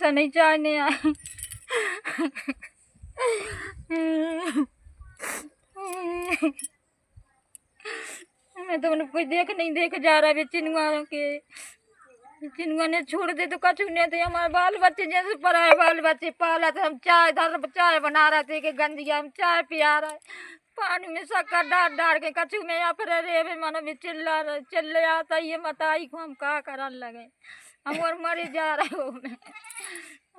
पैसा नहीं चाहने आए। मैं तो उन्हें कोई देख जा रहा है चिनुआ के। चिनुआ ने छोड़ दे तो कछु नहीं थे। हमारे बाल बच्चे जैसे पराए बाल बच्चे पाला था। हम चाय बना रहे थे कि गंजिया हम चाय पिया रहे, पानी में शक्कर डाल के कछु में या फिर रे मन में चिल्ले आता ये मताई को हम कहा करन लगे। हम और मरे जा रहे हो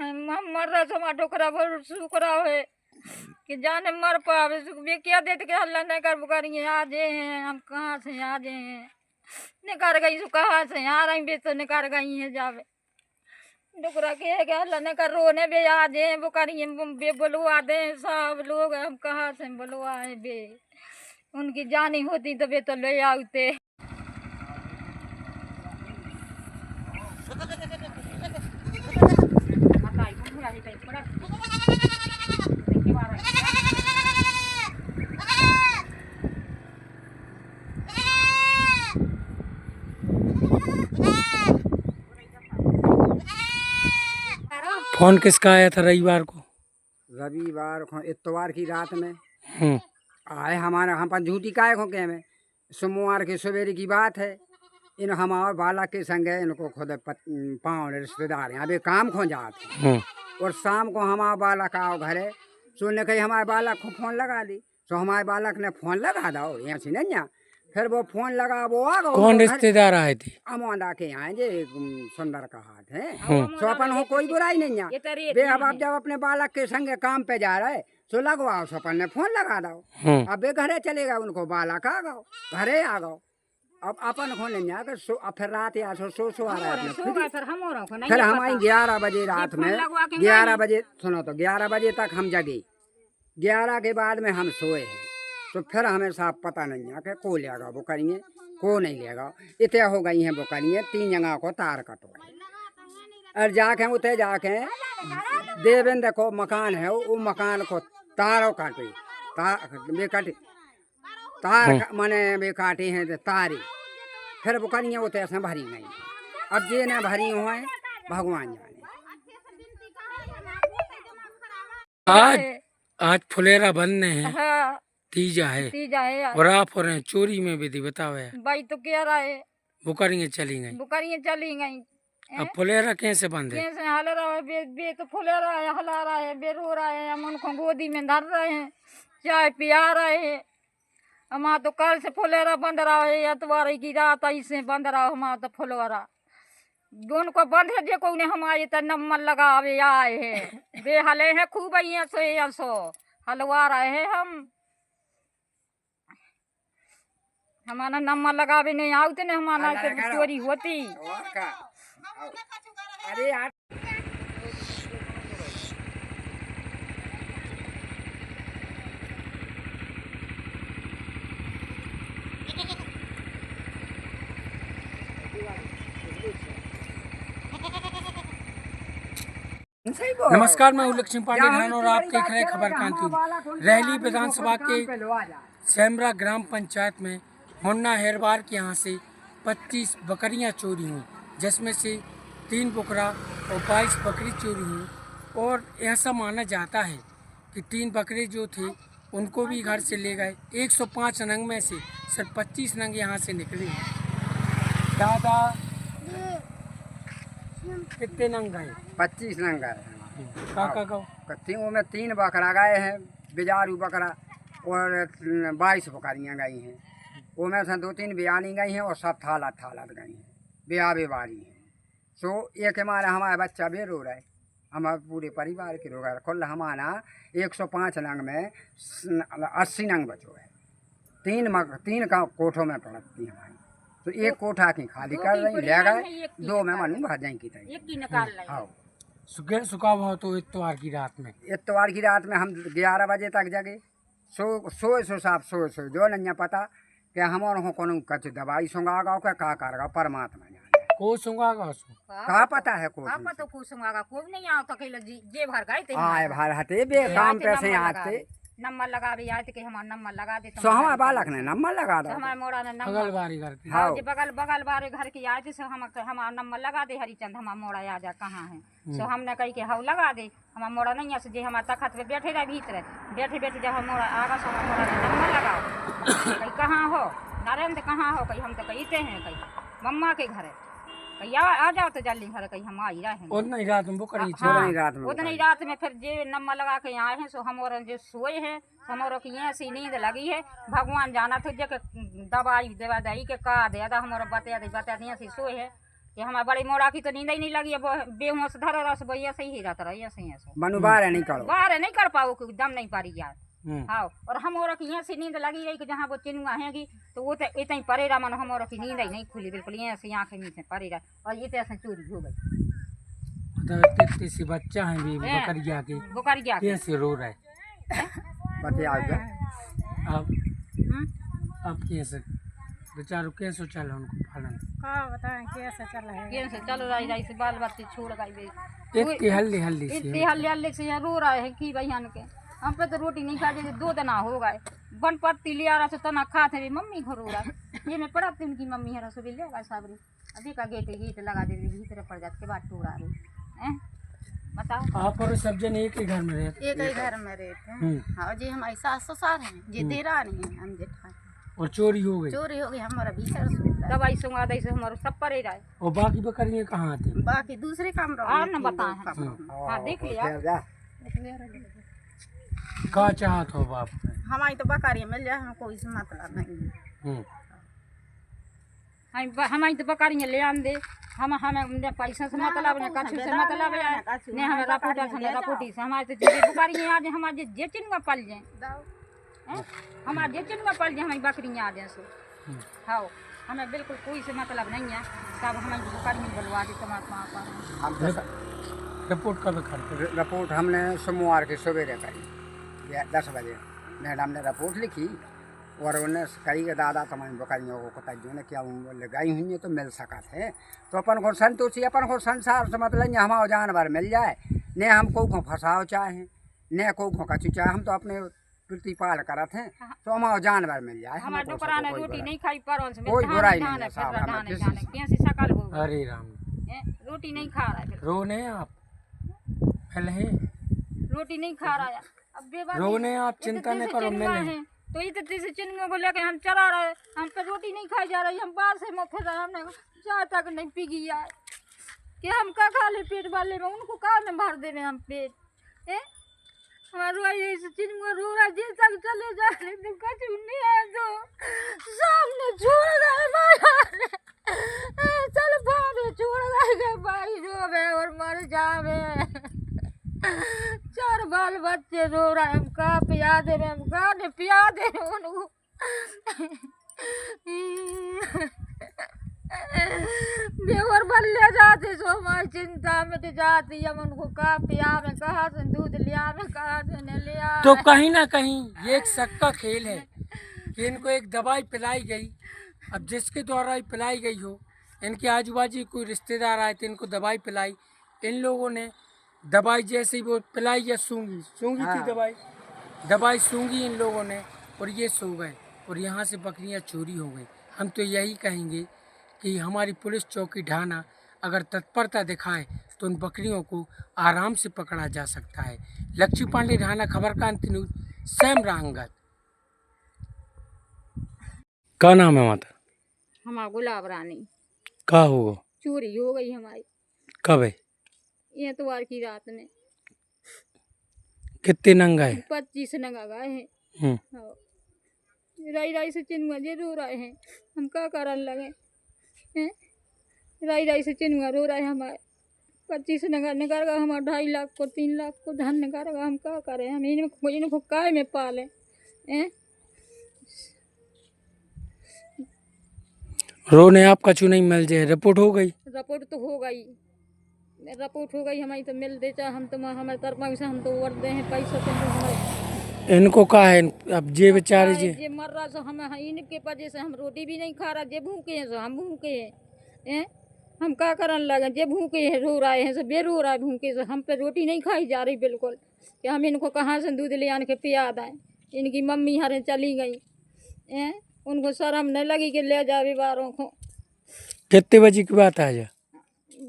हम मर रहे हमारा टोकरा भर सुकरा है कि जाने मर पावे क्या देते के हल्ला नहीं कर करिए आज हैं हम कहाँ से आज हैं निकाल गई सो कहाँ से आ रही बे तो निकाल गई है जावे डुकरा के हल्ला नहीं कर रोने बे आज हैं वो करिए बे बुलवा दे सब लोग हम कहाँ से बुलवाए बे उनकी जानी होती तो बे तो ले आते। फोन किसका आया था रविवार को? रविवार को इतवार की रात में आए हमारे हम पर झूठी काय को क्या में सोमवार के सवेरे की बात है। इन हमारे बालक के संग इनको खुद पाँव रिश्तेदार हैं अभी काम खो जाते और शाम को हमारा बालक आओ घरे सुनने कहीं हमारे बालक को फोन लगा दी तो हमारे बालक ने फोन लगा दो यहाँ से नहीं फिर वो फोन लगा वो आ गए। कौन रिश्तेदार आए थे? अमोदा के यहाँ जे सुंदर का हाथ है तो अपन हो कोई बुराई नहीं है बे अब आप जब अपने बालक के संग काम पे जा रहे तो लगवाओ सपन ने फोन लगा दो अब बे घरे चलेगा उनको बालक आ गो घरे आ गो अब अपन को नहीं आकर फिर रात या सो आ रहा है फिर हमारी 11 बजे रात में 11 बजे सुनो तो 11 बजे तक हम जगे 11 के बाद में हम सोए हैं तो फिर हमें साफ पता नहीं है कि को लेगा वो करिए को नहीं लेगा इतने हो गई हैं वो करिए 3 जगह को तार कटो और जाके उतने जाके देवेंद्र को मकान है वो मकान को तारों काटे तार माने वे काटे हैं तारे फिर वो करिए उतने से भरी गई अब जे न भरी हुए भगवान जाने। आज फुलेरा बनने हैं हाँ, तीजा है यार। और आप हो रहे हैं चोरी में विधि बताओ यार। भाई तो कह रहा है बुकरियाँ चली गई अब फुलेरा कैसे बंद है? कैसे हल रहा है बे तो फुलेरा है हला रहा है बे रो रहा है हम उनको गोदी में धर रहे हैं चाय पिया रहे हैं। हमारा तो कल से फुलेरा बंद रहा है इतवार की रात ऐसे बंद रहा हमारा तो फुलेरा उनको बंद है देखो उन्हें हमारे तो नंबर लगावे आए हैं बे हले हैं खूब सो हलवा रहे हैं हमारा नंबर लगावे नहीं आते नहीं हमारा चोरी होती। अरे यार नमस्कार, मैं उल्लेख सिंह पांडे खान और आप देख रहे हैं खबर कांति। रैली विधानसभा के सेमरा ग्राम पंचायत में मुन्ना हेरबार के यहाँ से 25 बकरियाँ चोरी हुई जिसमें से 3 बकरा और 22 बकरी चोरी हुई और ऐसा माना जाता है कि 3 बकरे जो थे उनको भी घर से ले गए। 105 नंग में से सिर्फ 25 नंग यहाँ से निकले। दादा कितने नंग गए? 25 नंग गए। का में 3 बकरा गए हैं बिजारू बकरा और 22 बकरियाँ गई हैं। वो में से 2-3 बियानी गई हैं और सब थालत गई हैं ब्याह बारी हैं। सो एक हमारा बच्चा भी रो रहा है हमारे पूरे परिवार के रो रहा है। कुल हमारा 105 नंग में 80 नंग बचो है। 3 का कोठों में पड़ती हमारी तो एक कोठा की खाली कर रही ले गए 2 में मनू भर जाएंगी। हाँ सुखा हुआ तो इतवार की रात में हम 11 बजे तक जगे सो साफ सो जो नहीं पता कि हमारे को कच दवाई सुंगागा का करेगा परमात्मा जाने को सुंगागा का पता है को सुंगागा को नहीं आता जे भर गए थे आए भर हते बे काम पे से आते नंबर लगा भी आए थे कि हमारा नंबर लगा दे तो सो हमारे बालक ने नंबर लगा दो। हमारे मोड़ा ने नंबर बगल बारी घर की। हाँ जी बगल बगल बारे घर की आए थे सो हम हमारा नंबर लगा दे हरिचंद हमारा मोड़ा आ जा कहाँ है सो हमने कही कि हाउ लगा दे हमारा मोड़ा नहीं है सो जे हमारे तखत पे बैठे रहे भीतर बैठे बैठे जब हम मोड़ा आगा सो हमारा मोड़ा ने नंबर लगाओ कहीं कहाँ हो नरेंद्र कहाँ हो कहीं हम तो कहते हैं कहीं मम्मा के घर है कहीं आ जाओ तो जल्दी घर कहीं हम आ ही रहे हैं उतना ही रात में वो करी थी। उतनी रात में उतनी रात में फिर जे नंबर लगा के आए हैं सो हम और जो सोए हैं हमारो की ऐसी नींद लगी है भगवान जाना तो जे दवाई देवा दई के का दे हमारा बता दी ऐसी सोए है कि हमारे बड़ी मोड़ा की तो नींद ही नहीं लगी है बेहोश धर रस भैया से ही रहता रही ऐसे ऐसे मनु बाहर नहीं करो बाहर नहीं कर पाओ दम नहीं पारी यार हाँ और हम और की यहाँ से नींद लगी रही कि जहाँ वो चिनुआ हैगी तो वो तो इतना ही परे रहा मन हम और की नींद ही नहीं खुली बिल्कुल यहाँ से आँखें नीचे परे रहा और ये तो ऐसे चोरी हो गई सी बच्चा है भी बकरिया के बुखार कैसे रो रहा है बताओ आप कैसे बेचारो कैसे चल उनको पालन हाँ बताएं कैसे चल रहा है कैसे चल रहा है बाल बच्चे छोड़ गई इतनी हल्दी हल्दी इतनी हल्दी से यहाँ रो रहा है कि बहन के हम पे तो रोटी नहीं खा रहे 2 दिन हो गए बन पत्ती ले आ रहा तना खाते हुए मम्मी घर रो रहा है ये मैं पढ़ा थी उनकी मम्मी है रसोई लेगा साबरी अभी का गेट लगा दे भीतर पड़ जाते के बाद टूरा रही बताओ आप और सब जन एक ही घर में रहते एक ही घर में रहते हैं हाँ जी हमारी सास ससुर हैं जी देरा नहीं है हम जेठा और चोरी हो गई चोरी हो गई हमारा भीतर सूख रहा दवाई सुंगा दई से हमारे सब परे रहा है और बाकी बकरियां कहाँ आती है। बाकी दूसरे कमरों और में न थी, बताएं दो कमरों में। हाँ देख लिया का चाहत हो बाप हमारी तो बकरियाँ मिल जाए हमको इस मतलब नहीं है। हमारी तो बकरियाँ ले आन दे हम हमें पैसा से मतलब ने कछु से मतलब है ने हमें रपूटा से रपूटी से हमारे तो जे बकरियाँ आ जाए हमारे जे चिन्ह पल जाए हमारे जे चिन्ह पल जाए हमारी बकरियाँ आ जाए सो हाँ हमें बिल्कुल कोई से मतलब नहीं है तब हमारी बकरियाँ बुलवा दी तुम्हारे रिपोर्ट कब कर रिपोर्ट हमने सोमवार की सवेरे करी 10 बजे मैडम ने रिपोर्ट लिखी और उन्हें कही के दादा तुम्हारी बकरियों को कतजो ने क्या लगाई हुई है तो मिल सका थे तो अपन को संतोषी अपन को संसार से मतलब हमारा जानवर मिल जाए ने हमको को फंसाओ चाहे ने को कचू चाहे हम तो अपने प्रतिपाल करा थे तो हमारा जानवर मिल जाए हमारे डोकरा ने रोटी नहीं खाई पर कोई बुराई नहीं है साहब कैसी शकल हो अरे राम रोटी नहीं खा रहा है रोने आप पहले रोटी नहीं खा रहा है अब रोने आप चिंता न करो मिले तो ये तीसरे चिन्हों को लेकर हम चला रहे हम पे रोटी नहीं खाई जा रही हम बाहर से फिर रहे हमने चाय तक नहीं पी गया है कि हम का खा ले पेट वाले में उनको का में भर दे रहे हम पेट हमारा चिन्ह रो रहा जिस तक चले जा रहे तो कुछ नहीं है तो सामने छोड़ गए चल भागे छोड़ गए भाई रोवे और मर जावे 4 बाल बच्चे रो रहे हम का पिया दे रहे हम का ने पिया दे उनको बेवर बन ले जाते सो हमारी चिंता मिट जाती हम उनको का पिया में कहा से दूध लिया में कहा से नहीं लिया तो कहीं ना कहीं ये एक शक का खेल है कि इनको एक दवाई पिलाई गई अब जिसके द्वारा पिलाई गई हो इनके आजू बाजू कोई रिश्तेदार आए थे इनको दवाई पिलाई इन लोगों ने दवाई जैसे ही वो पिलाई या सूंगी थी दवाई सूंगी इन लोगों ने और ये सो गए और यहाँ से बकरियाँ चोरी हो गई। हम तो यही कहेंगे कि हमारी पुलिस चौकी ढाना अगर तत्परता दिखाए तो उन बकरियों को आराम से पकड़ा जा सकता है। लक्ष्मी पांडे ढाना खबर कांति न्यूज सैमरा अंगद। क्या नाम है माता? हमारा गुलाब रानी। क्या होगा? चोरी हो गई हमारी। कब है? ये इतवार की रात में। कितने नंगा है? 25 नंगा गए हैं। राई से चिन्ह जे रो रहे हैं हम क्या करने लगे हैं राई से चिन्ह रो रहे हैं हमारे 25 नंगा निकाल गया हमारा 2.5 लाख को 3 लाख को धन निकाल गया हम क्या करें हम इनको काय में पाले रोने आप कछु नहीं मिल जाए रिपोर्ट हो गई? रिपोर्ट तो हो गई हमारी तो मिल दे चाहे हम तो हमारे तरफ से हम तो वर्द हैं पैसा तो हमारे इनको कहा है अब जे बेचारे जे मर रहा सो हम इनके वजह से हम रोटी भी नहीं खा रहा जे भूखे हैं सो हम भूखे हैं हम क्या करने लगे जे भूखे हैं रो रहे हैं सो बेरो रहा है भूखे से हम पे रोटी नहीं खाई जा रही बिल्कुल कि हम इनको कहाँ से दूध ले आने के पिया दें इनकी मम्मी हरे चली गई हैं, उनको शर्म नहीं लगी कि ले जावे बारों को। कितने बजे की बात है आज?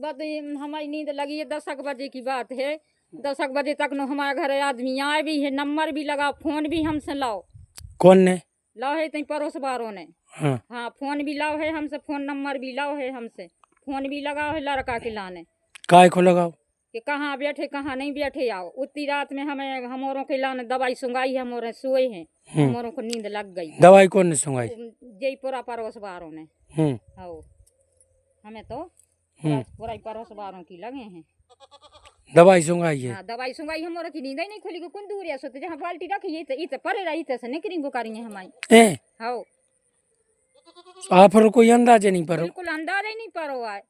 बात हमारी नींद लगी है 10 बजे की बात है। 10 बजे तक न हमारे घर आदमी आए भी है, नंबर भी लगाओ, फोन भी हमसे लाओ। कौन ने लाओ है तई पड़ोस वालों ने। हाँ फोन भी लाओ है हमसे, फोन नंबर भी लाओ है हमसे, फोन भी लगाओ है लड़का के लाने। काय को लगाओ कि कहाँ बैठे कहाँ नहीं बैठे आओ। उतनी रात में हमें हमोरों के लाने दवाई सुंगाई है, हमोरे सोए हैं, हमोरों को नींद लग गई। दवाई कौन ने सुंगाई? जयपुरा पड़ोस वालों ने। हाँ हमें तो पूरा पड़ोस वालों की लगे हैं। दवाई सुंगाई है? हाँ दवाई सुंगाई, हमारे की नींद ही नहीं खुली। कौन दूर है सोते जहाँ बाल्टी रखी है इते परे रही से निकरी बुकारी है हमारी। हाँ आप कोई अंदाजा नहीं पड़ो? बिल्कुल अंदाजा ही नहीं पड़ो आए,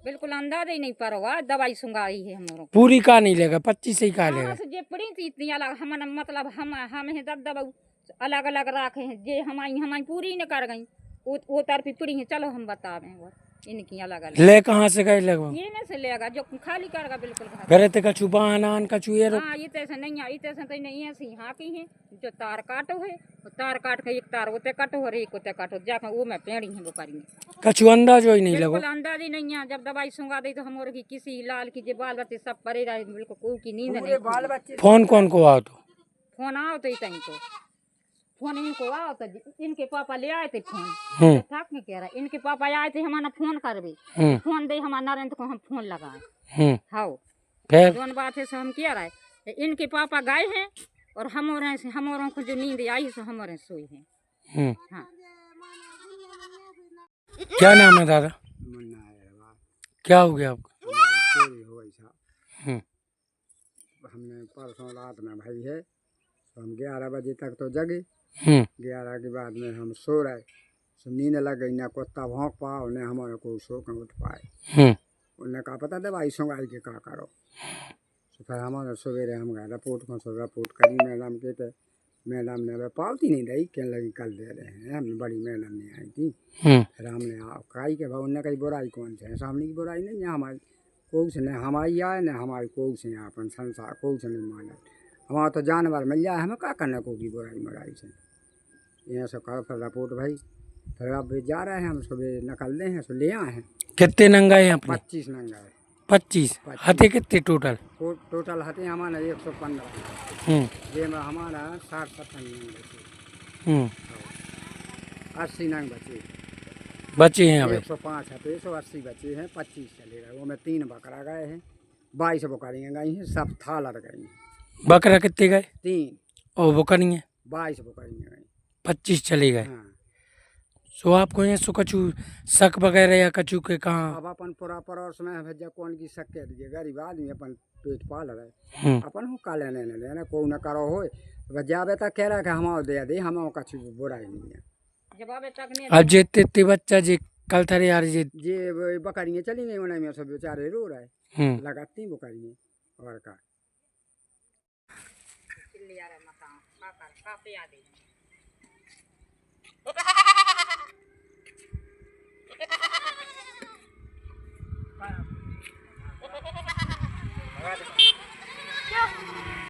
बिल्कुल अंदाजा ही नहीं पड़ो आए। दवाई सुंगाई है हमारों पूरी का नहीं लेगा, 25 ही का लेगा। जे पड़ी थी इतनी अलग हम मतलब हम है दब अलग अलग राखे हैं, जे हमारी पूरी न कर गई वो तरफी पड़ी है। चलो हम बतावे वो इनकी अलग अलग। ले कहाँ से गए लगभग? ये में से लेगा जो खाली करेगा बिल्कुल। घरे ते कछु बहाना कछु ये रो? हाँ ये तैसे नहीं है, तैसे तो नहीं है सी हाँ की है जो तार काटो है, वो तार काट के एक तार उते काटो और एक उते काटो जाकर वो में पेड़ी है बुकारी में। कछु अंदाजो ही नहीं लगो? बिल्कुल अंदाज ही नहीं है। जब दवाई सुंगा दी तो हमारे की किसी लाल की जे बाल बच्चे सब परे रहे, बिल्कुल कोई की नींद नहीं। फोन कौन को आओ? तो फोन आओ तो इतनी को फोन इनको आओ तो इनके पापा ले आए थे फोन। थाक में कह रहा है इनके पापा आए थे हमारा फोन करवे, फोन दे हमारा नरेंद्र को हम फोन लगाए। हाँ फिर दोनों बात है सो हम कह रहा है इनके पापा गए हैं और हमारों को जो नींद आई सो हमारे सोई है। हाँ क्या नाम है दादा? मुन्ना है। क्या हो गया आपको? चोरी हो गई साहब। हमने परसों रात में भाई है तो हम 11 बजे तक तो जगे। 11 के बाद में हम सो रहे, तो नींद लग गई, ना कुत्ता भौंक पाओ न हमारे को सो कर उठ पाए। उन्हें कहा पता दवाई सुंगाई के का करो। तो फिर हमारे सवेरे हम गए रिपोर्ट को, सो रिपोर्ट करी मैडम के, तो मैडम ने पावती नहीं दी, कहने लगी कल दे रहे हैं। हमने बड़ी मैडम ने आई थी, फिर हमने कही के भाई उनने कही बुराई कौन से सामने की बुराई नहीं है हमारी, कोई से नहीं हमारी आए न हमारी कोई से यहाँ अपन संसार कोई से नहीं माने। हमारा तो जानवर मिल जाए, हमें क्या करना को की बुराई मराई से। यहाँ से करो फिर रिपोर्ट भाई, फिर अब जा रहे हैं हम सुबह निकल रहे हैं, सो ले आए हैं। कितने नंगा है अपने? 25 नंगा है। 25 हथे कितने टोटल? टोटल हते हमारा 115 जे में हमारा 60-70 नंग बचे। 80 नंग बचे हैं अभी? 105 हते 180 बचे हैं। 25 चले गए, वो में 3 बकरा गए हैं, 22 बकरियाँ गई हैं, सब थालर गई हैं। बकरा कितने गए? 3 और बकरियाँ 22 बकरियाँ गई, 25 चले गए। हाँ। सो आपको यहाँ सो कछु शक वगैरह या कछु के कहाँ? अब अपन पूरा पड़ोस में भेजा कौन की शक कह दीजिए, गरीब आदमी अपन पेट पाल रहे, अपन हो का लेने न लेना को न करो हो। जावे तक कह रहा कि हम दे दे, हम कछु बुराई नहीं है। अब जे बच्चा जे कल थारे यार जे बकरियाँ चली गई उन्हें में सब बेचारे रो रहे, लगाती बकरियाँ और का।